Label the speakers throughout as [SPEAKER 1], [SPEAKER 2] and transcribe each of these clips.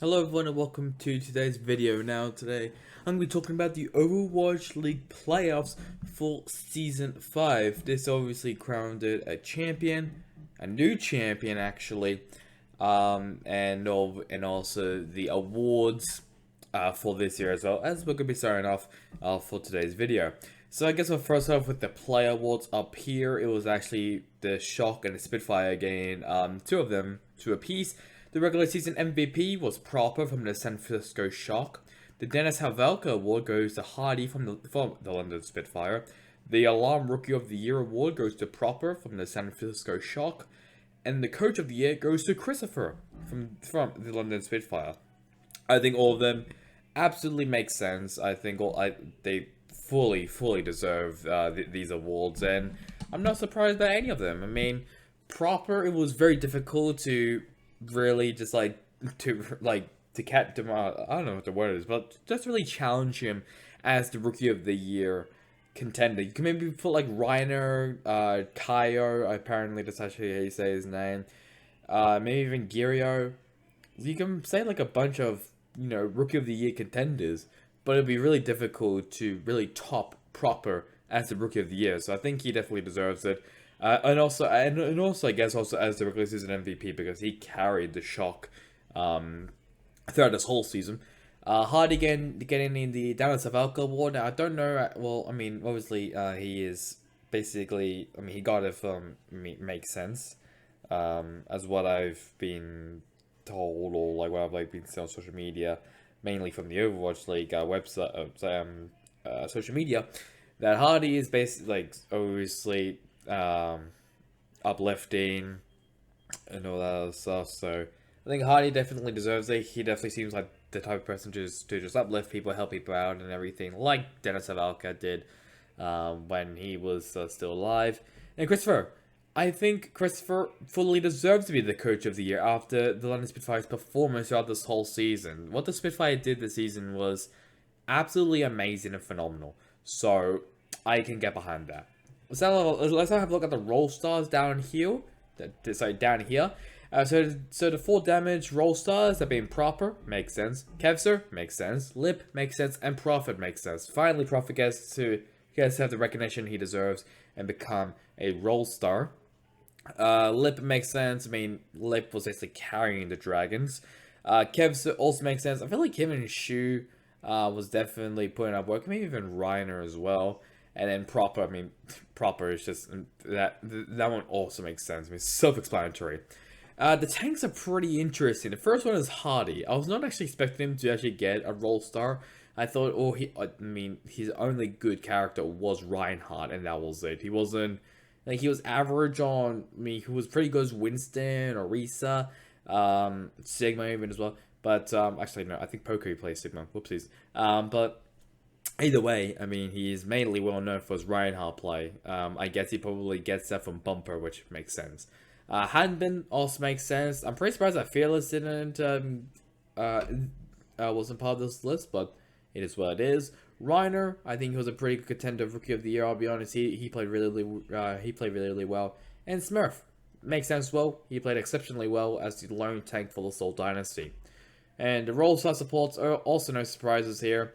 [SPEAKER 1] Hello everyone and welcome to today's video. Today I'm going to be talking about the Overwatch League playoffs for Season 5. This obviously crowned it a champion, a new champion actually, and also the awards for this year as well, as we're going to be starting off for today's video. So I guess we'll first off with the player awards up here. It was actually the Shock and the Spitfire getting two of them, two apiece. The regular season MVP was Proper from the San Francisco Shock. The Dennis Havelka Award goes to Hardy from the London Spitfire. The Alarm Rookie of the Year Award goes to Proper from the San Francisco Shock. And the Coach of the Year goes to Christopher from the London Spitfire. I think all of them absolutely make sense. I think they fully deserve these awards, and I'm not surprised by any of them. I mean, Proper, it was very difficult to really just to catch him. I don't know what the word is, but just really challenge him as the Rookie of the Year contender. You can maybe put like Reiner, Kaio, apparently that's actually how you say his name. Maybe even Girio. You can say like a bunch of, Rookie of the Year contenders, but it'd be really difficult to really top Proper as the Rookie of the Year. So I think he definitely deserves it. And also, I guess also as the regular season MVP, because he carried the Shock throughout this whole season. Hardy getting in the Dallas Savalka Award. Now, I don't know. Well, I mean, obviously, he is basically. I mean, he got it from makes sense, as what I've been told, or like what I've been seeing on social media, mainly from the Overwatch League website, social media. That Hardy is basically obviously uplifting and all that other stuff. So I think Hardy definitely deserves it. He definitely seems like the type of person to just uplift people, help people out, and everything, like Dennis Havelka did when he was still alive. And Christopher, I think Christopher fully deserves to be the Coach of the Year after the London Spitfire's performance throughout this whole season. What the Spitfire did this season was absolutely amazing and phenomenal. So I can get behind that. So let's have a look at the roll stars down here. Down here. So the 4 damage roll stars are being Proper, makes sense. Kevser, makes sense. Lip, makes sense. And Prophet, makes sense. Finally, Prophet gets to have the recognition he deserves and become a roll star. Lip makes sense. I mean, Lip was basically carrying the dragons. Kevser also makes sense. I feel like him and Shu was definitely putting up work. Maybe even Reiner as well. And then Proper, I mean, Proper is just, that one also makes sense. I mean, self-explanatory. The tanks are pretty interesting. The first one is Hardy. I was not actually expecting him to actually get a roll star. I thought, his only good character was Reinhardt, and that was it. He wasn't, he was average on, he was pretty good as Winston or Risa, Sigma even as well. But, actually, no, I think Poco plays Sigma. Whoopsies. But either way, I mean, he's mainly well known for his Reinhardt play. I guess he probably gets that from Bumper, which makes sense. Hanbin also makes sense. I'm pretty surprised that Fearless didn't wasn't part of this list, but it is what it is. Reiner, I think he was a pretty good contender, Rookie of the Year. I'll be honest, he played really well. And Smurf makes sense as well. He played exceptionally well as the lone tank for the Soul Dynasty. And the role star supports are also no surprises here.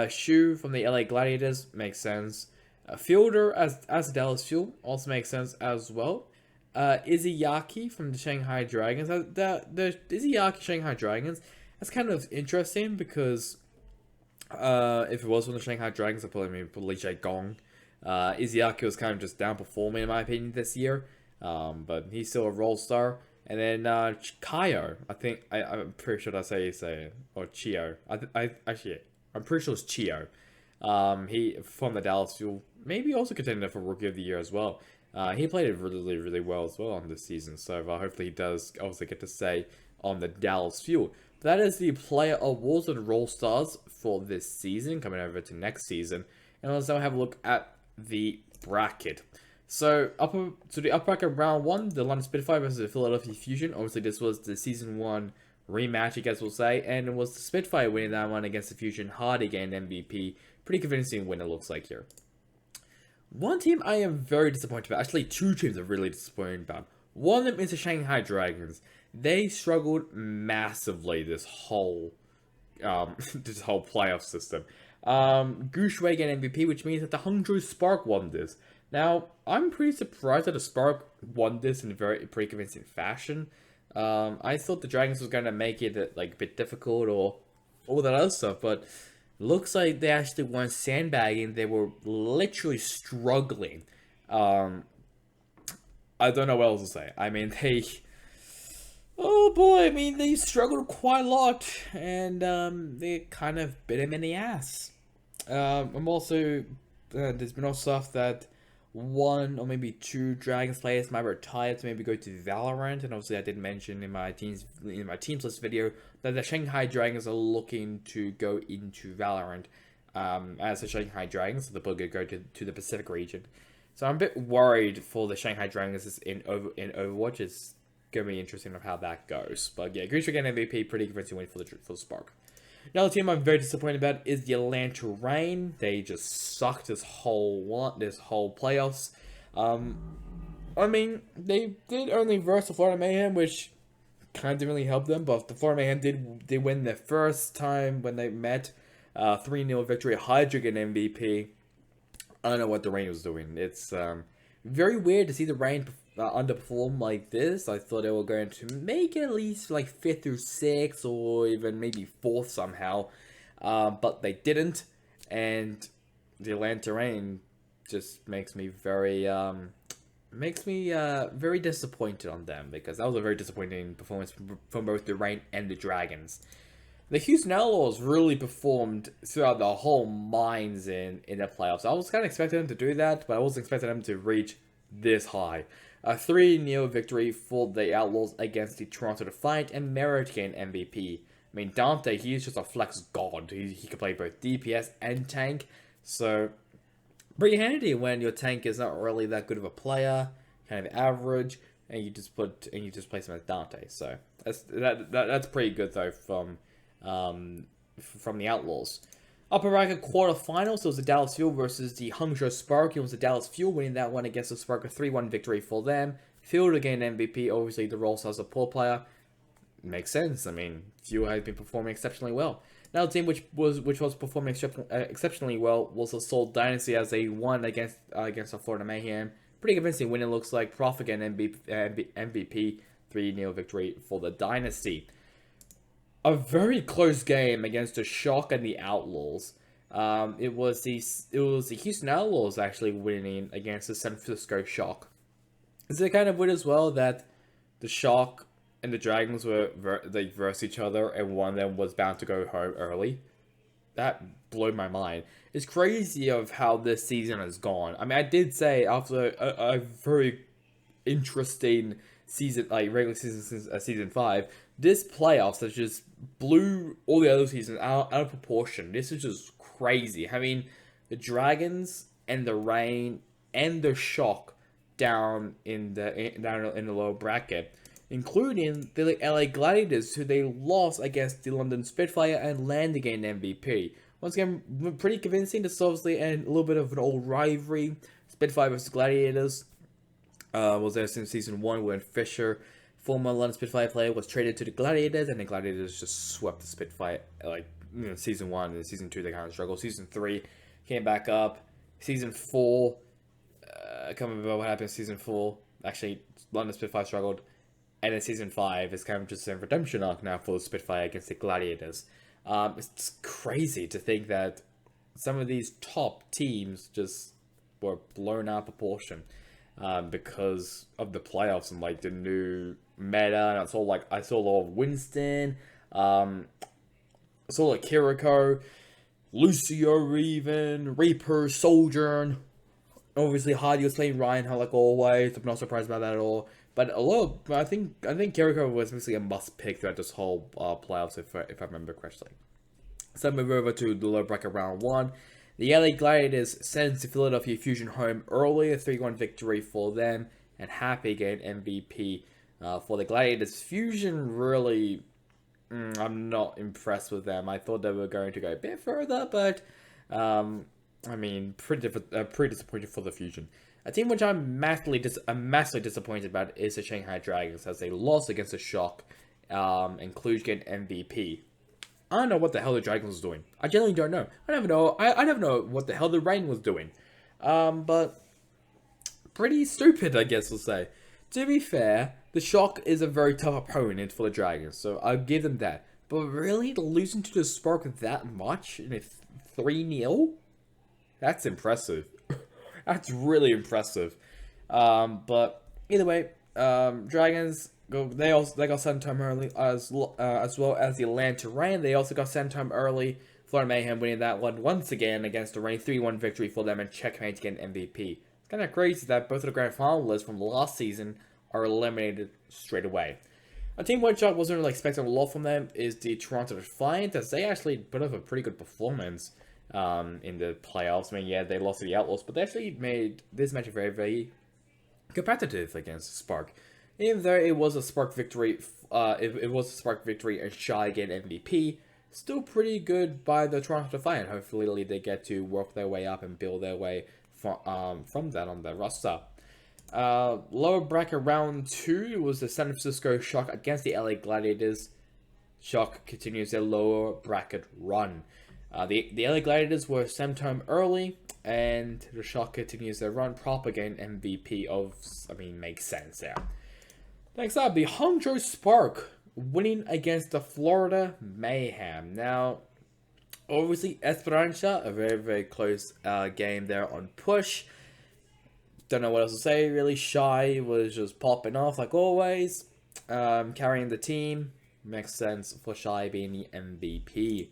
[SPEAKER 1] Shu from the LA Gladiators makes sense. Fielder as the Dallas Fuel also makes sense as well. Izayaki from the Shanghai Dragons. The Izayaki Shanghai Dragons, that's kind of interesting because if it was from the Shanghai Dragons, I'd probably maybe put Li Gong. Izayaki was kind of just down performing in my opinion this year, but he's still a role star. And then Kaio, I think I'm pretty sure that's how you say it, or Chio. I'm pretty sure it's Chio. He from the Dallas Fuel, maybe also contender for Rookie of the Year as well. He played it really well as well on this season, so hopefully he does also get to stay on the Dallas Fuel. That is the player awards and role stars for this season, coming over to next season. And let's now have a look at the bracket. So the upper bracket round 1, the London Spitfire versus the Philadelphia Fusion. Obviously this was the season 1 rematch, I guess we'll say, and it was the Spitfire winning that one against the Fusion. Hardy gained MVP. Pretty convincing win, it looks like here. One team I am very disappointed about, actually 2 teams I'm really disappointed about. One of them is the Shanghai Dragons. they struggled massively this whole this whole playoff system. Gushue get MVP, which means that the Hangzhou Spark won this. Now, I'm pretty surprised that the Spark won this in a pretty convincing fashion. I thought the Dragons was gonna make it like a bit difficult or all that other stuff, but looks like they actually weren't sandbagging. They were literally struggling. I don't know what else to say. I mean, oh boy, I mean, they struggled quite a lot, and they kind of bit him in the ass. I'm also, there's been also stuff that one or maybe two Dragons players might retire to maybe go to Valorant, and obviously I did mention in my teams list video that the Shanghai Dragons are looking to go into Valorant as the Shanghai Dragons, so they're going to go to the Pacific region. So I'm a bit worried for the Shanghai Dragons in Overwatch. It's going to be interesting of how that goes. But yeah, Gucci again MVP, pretty convincing win for the Spark. Another team I'm very disappointed about is the Atlanta Reign. They just sucked this whole playoffs. I mean, they did only verse the Florida Mayhem, which kind of didn't really help them. But the Florida Mayhem did win their first time when they met. 3-0 victory. Hydra get MVP. I don't know what the Reign was doing. It's very weird to see the Reign underperform like this. I thought they were going to make it at least like 5th or 6th or even maybe 4th somehow. But they didn't. And the Atlanta Reign just makes me very very disappointed on them, because that was a very disappointing performance from both the Reign and the Dragons. The Houston Outlaws really performed throughout the whole Mines in the playoffs. I was kind of expecting them to do that, but I wasn't expecting them to reach this high. A 3-0 victory for the Outlaws against the Toronto Defiant, and Merritt gained MVP. I mean, Dante, he's just a flex god. He can play both DPS and tank, so pretty handy when your tank is not really that good of a player, kind of average, and you just place him as Dante. So that's pretty good though from the Outlaws. Upper bracket quarterfinals, so it was the Dallas Fuel versus the Hangzhou Spark. It was the Dallas Fuel winning that one against the Spark, a 3-1 victory for them. Fuel again MVP, obviously the role as a poor player. Makes sense. I mean, Fuel has been performing exceptionally well. Another team which was performing exceptionally well was the Seoul Dynasty, as they won against the Florida Mayhem. Pretty convincing win, it looks like. Prof again MVP, 3-0 victory for the Dynasty. A very close game against the Shock and the Outlaws. It was the Houston Outlaws actually winning against the San Francisco Shock. Is it kind of weird as well that the Shock and the Dragons they versed each other, and one of them was bound to go home early? That blew my mind. It's crazy of how this season has gone. I mean, I did say after a very interesting season, like regular season since season 5, this playoffs has just blew all the other seasons out of proportion. This is just crazy. I mean, the Dragons and the Reign and the Shock down in the lower bracket, including the LA Gladiators, who they lost against the London Spitfire and land again MVP. Once again, pretty convincing. This is obviously a little bit of an old rivalry. Spitfire versus Gladiators was there since season 1 when Fisher, former London Spitfire player, was traded to the Gladiators, and the Gladiators just swept the Spitfire. Like, season 1 and season 2 they kind of struggled. Season 3 came back up. Season 4, I can't remember what happened in season 4. Actually, London Spitfire struggled. And in season 5, it's kind of just a redemption arc now for the Spitfire against the Gladiators. It's just crazy to think that some of these top teams just were blown out of proportion because of the playoffs and like the new meta. And I saw a lot of Winston, I saw like Kiriko, Lucio, even Reaper, Sojourn. Obviously, Hardy was playing Ryan, like always. I'm not surprised about that at all. But I think Kiriko was basically a must pick throughout this whole playoffs, if I remember correctly. So move over to the low bracket round 1. The LA Gladiators sends the Philadelphia Fusion home early, a 3-1 victory for them, and Happy gained MVP for the Gladiators. Fusion really, I'm not impressed with them. I thought they were going to go a bit further, but I mean, pretty disappointed for the Fusion. A team which I'm massively disappointed about is the Shanghai Dragons, as they lost against the Shock, and Cluj getting MVP. I don't know what the hell the Dragons was doing. I genuinely don't know. I never know. I never know what the hell the Rain was doing. But pretty stupid, I guess we'll say. To be fair, the Shock is a very tough opponent for the Dragons, so I'll give them that. But really, losing to the Spark that much in a 3-0? That's impressive. That's really impressive. But either way, Dragons they got sent home early as well as the Atlanta Reign. They also got sent home early. Florida Mayhem winning that one once again against the Reign, 3-1 victory for them and checkmate to get an MVP. It's kind of crazy that both of the grand finalists from last season are eliminated straight away. A team which I wasn't really expecting a lot from them is the Toronto Defiant, as they actually put up a pretty good performance in the playoffs. I mean, yeah, they lost to the Outlaws, but they actually made this match very, very competitive against Spark. Even though it was a Spark victory, it was a Spark victory and Shy getting MVP, still pretty good by the Toronto Defiant. Hopefully, they get to work their way up and build their way from that on the roster. Lower bracket round 2 was the San Francisco Shock against the LA Gladiators. Shock continues their lower bracket run. The LA Gladiators were sent home early, and the Shock continues their run. Proper gain MVP of, makes sense there. Next up, the Hangzhou Spark winning against the Florida Mayhem. Now, obviously, Esperanza, a very, very close game there on push. Don't know what else to say, really. Shy was just popping off like always, carrying the team. Makes sense for Shy being the MVP.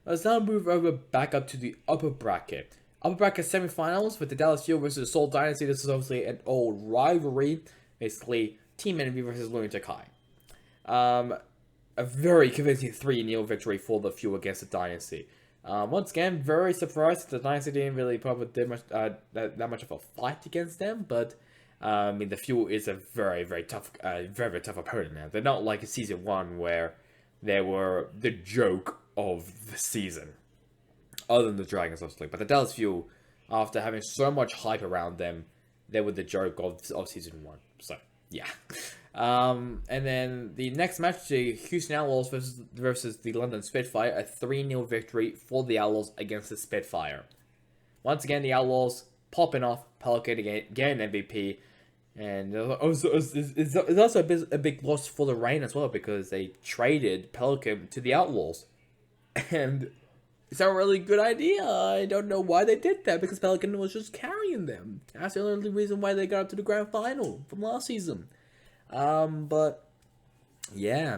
[SPEAKER 1] Let's now move over back up to the upper bracket. Upper bracket semifinals with the Dallas Fuel versus Seoul Dynasty. This is obviously an old rivalry. Basically, Team Envy versus Lunatic High. A very convincing 3-0 victory for the Fuel against the Dynasty. Once again, very surprised that the Dynasty didn't really put up that much of a fight against them, but the Fuel is a very, very tough opponent now. They're not like Season 1 where they were the joke of the season. Other than the Dragons, obviously. But the Dallas Fuel, after having so much hype around them, they were the joke of Season 1. So, yeah. And then the next match, the Houston Outlaws versus the London Spitfire, a 3-0 victory for the Outlaws against the Spitfire. Once again, the Outlaws popping off, Pelican getting MVP, and it's also a big loss for the Reign as well, because they traded Pelican to the Outlaws, and it's not a really good idea. I don't know why they did that, because Pelican was just carrying them. That's the only reason why they got up to the grand final from last season. But yeah,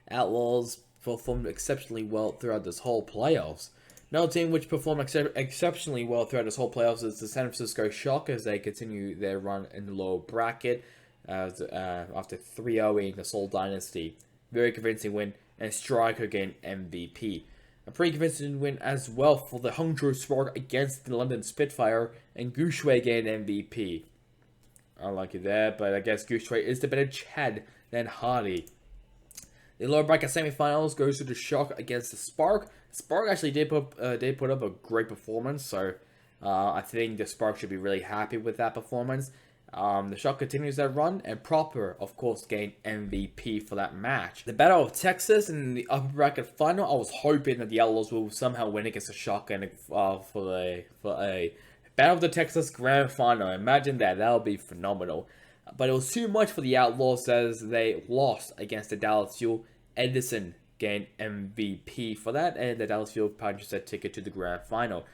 [SPEAKER 1] Outlaws performed exceptionally well throughout this whole playoffs. Another team which performed exceptionally well throughout this whole playoffs is the San Francisco Shock, as they continue their run in the lower bracket after 3-0ing the Seoul Dynasty. Very convincing win, and Striker getting MVP. A pretty convincing win as well for the Hangzhou Spark against the London Spitfire, and Gushui getting MVP. I like it there, but I guess Gushui is the better Chad than Hardy. The lower bracket semifinals goes to the Shock against the Spark. Spark actually did put up a great performance, so I think the Spark should be really happy with that performance. The Shock continues their run, and Proper, of course, gained MVP for that match. The Battle of Texas in the upper bracket final, I was hoping that the Outlaws will somehow win against the Shock and for a Battle of the Texas Grand Final. Imagine that. That would be phenomenal. But it was too much for the Outlaws as they lost against the Dallas Fuel. Edison gained MVP for that, and the Dallas Fuel punched their ticket to the Grand Final.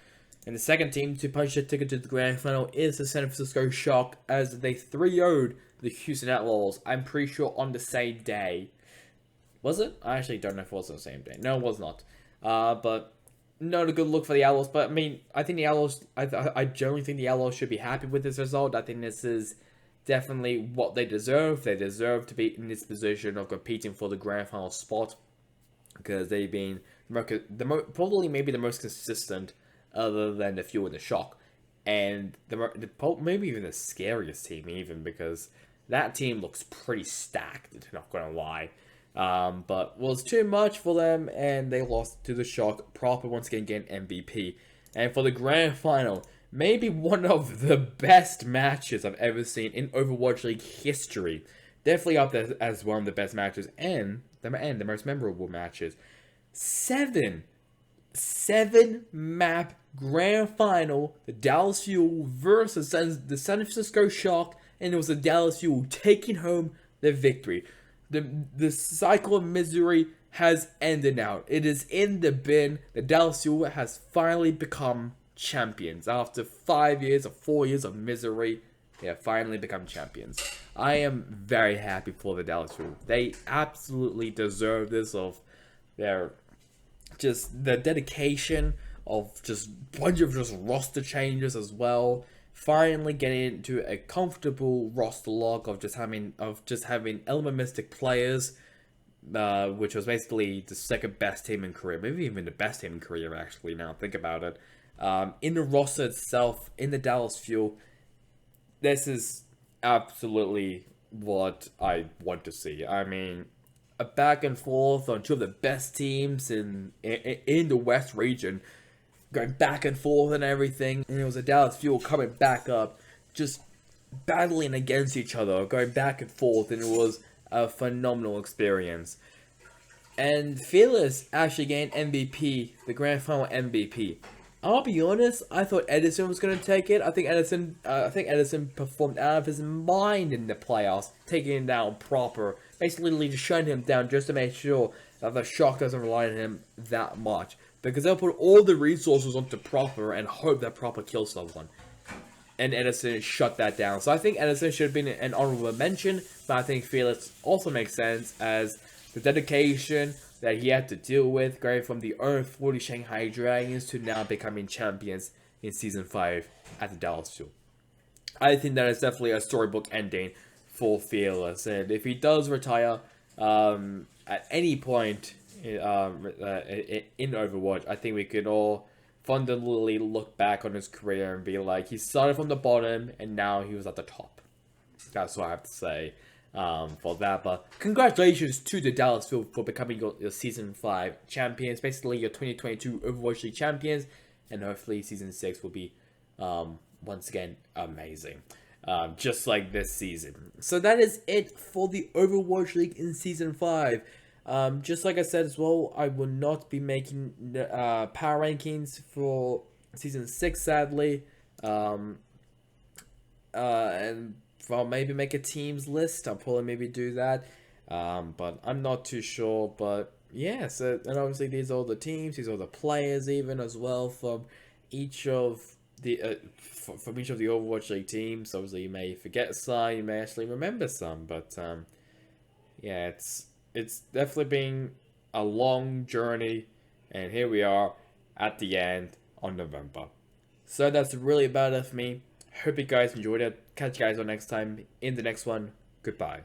[SPEAKER 1] And the second team to punch their ticket to the Grand Final is the San Francisco Shock, as they 3-0'd the Houston Outlaws. I'm pretty sure on the same day. Was it? I actually don't know if it was on the same day. No, it was not. But not a good look for the Outlaws. But I think the Outlaws, I generally think the Outlaws should be happy with this result. I think this is definitely what they deserve. They deserve to be in this position of competing for the Grand Final spot, because they've been probably maybe the most consistent, other than the Fuel and the Shock, and maybe even the scariest team, even, because that team looks pretty stacked, not gonna lie. But was too much for them, and they lost to the Shock. Proper once again getting MVP. And for the Grand Final, maybe one of the best matches I've ever seen in Overwatch League history. Definitely up there as one of the best matches and the most memorable matches. Seven map grand final, the Dallas Fuel versus the San Francisco Shock, and it was the Dallas Fuel taking home the victory. The cycle of misery has ended now. It is in the bin. The Dallas Fuel has finally become champions. After 5 years or 4 years of misery, they have finally become champions. I am very happy for the Dallas Fuel. They absolutely deserve this, of their just the dedication of just bunch of just roster changes as well. Finally getting into a comfortable roster log of just having Element Mystic players, which was basically the second best team in Korea, maybe even the best team in Korea actually. Now think about it. In the roster itself, in the Dallas Fuel, this is absolutely what I want to see. I mean, a back and forth on two of the best teams in the West region, going back and forth and everything, and it was a Dallas Fuel coming back up, just battling against each other, going back and forth, and it was a phenomenal experience. And Fearless actually gained MVP, the Grand Final MVP. I'll be honest, I thought Edison was going to take it. I think Edison performed out of his mind in the playoffs, taking him down proper, basically just shutting him down just to make sure that the Shock doesn't rely on him that much. Because they'll put all the resources onto Proper and hope that Proper kills someone. And Edison shut that down. So I think Edison should have been an honorable mention, but I think Felix also makes sense as the dedication that he had to deal with, going from the 0-40 Shanghai Dragons to now becoming champions in Season 5 at the Dallas Fuel. I think that is definitely a storybook ending for Fearless, and if he does retire at any point in Overwatch, I think we could all fundamentally look back on his career and be like, he started from the bottom and now he was at the top. That's what I have to say for that. But congratulations to the Dallas Fuel for becoming your Season 5 champions, basically your 2022 Overwatch League champions, and hopefully Season 6 will be once again amazing. Just like this season. So that is it for the Overwatch League in Season 5. Just like I said as well, I will not be making power rankings for Season 6, sadly. And I'll maybe make a teams list. I'll probably maybe do that. But I'm not too sure. But yeah, so, and obviously these are all the teams, these are the players even as well from each of the from each of the Overwatch League teams. Obviously you may forget some, you may actually remember some, but yeah, it's definitely been a long journey, and here we are at the end on November. So that's really about it for me. Hope you guys enjoyed it. Catch you guys on next time in the next one. Goodbye.